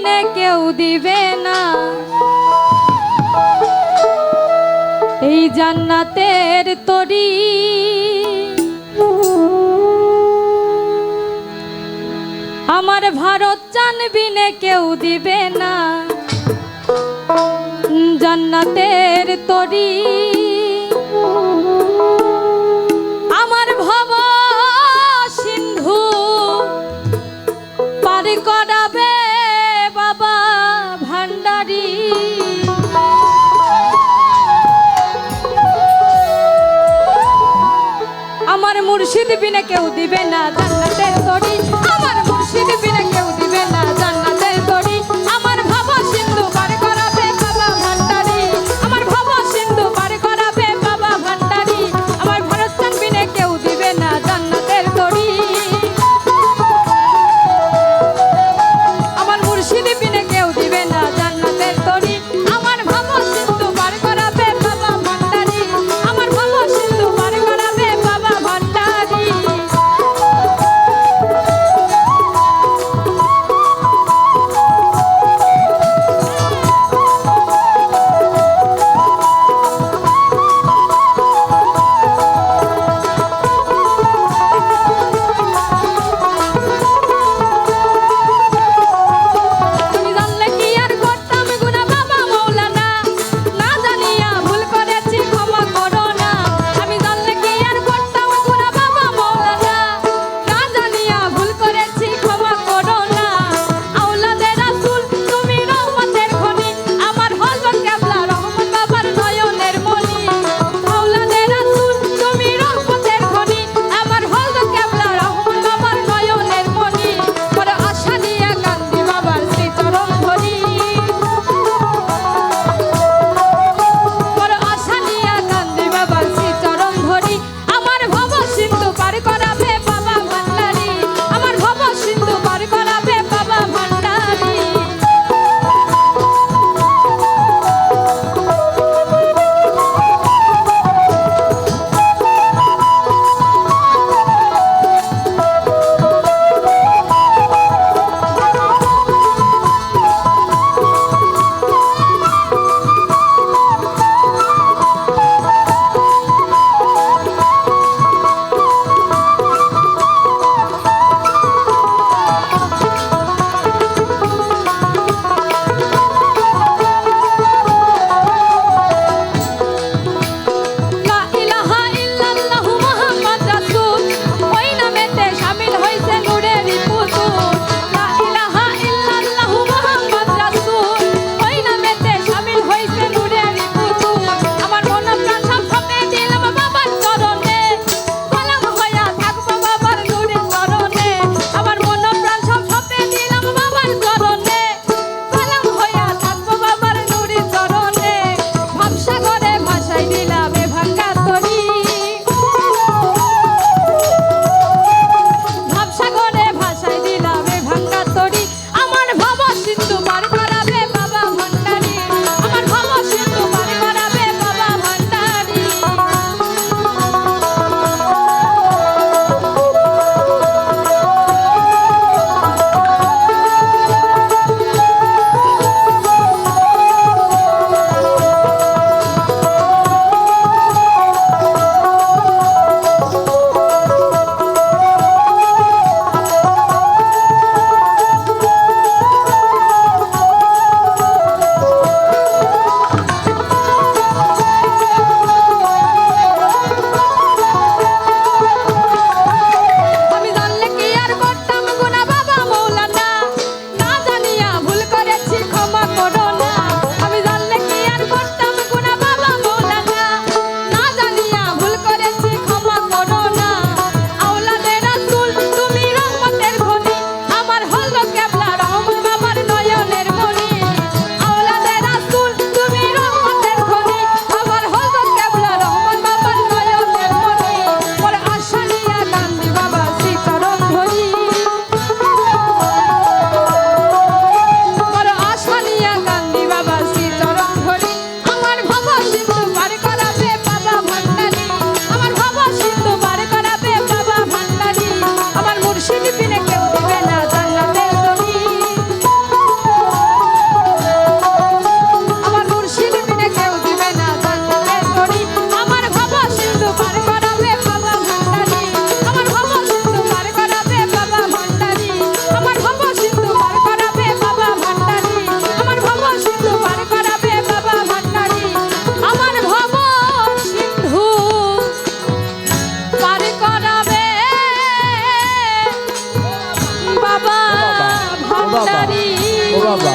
বিনে কেউ দিবে না এই জান্নাতের তরি। আমার ভারত চান বিনে কেউ দিবে না জান্নাতের তরি। আমার ভব সিন্ধু পার করাবে বাবা ভান্ডারী। আমার মুর্শিদ বিনে কেউ দিবে না জান্নাতের তরি। আমার মুর্শিদ বিনে কেউ দিবে না জান্নাতের তরি। আমার ভব সিন্ধু পার করাবে বাবা ভান্ডারী। আমার ভব সিন্ধু পার করাবে বাবা ভান্ডারী। আমার ভারত চান বিনে কেউ দিবে না জান্নাতের তরি। আমার মুর্শিদ বিনে কেউ দিবে না জান্নাতের তরি। আমার ভব সিন্ধু পার করাবে বাবা ভান্ডারী। আমার ভব সিন্ধু পার করাবে বাবা ভান্ডারী। ভান্ডারি ও বাবা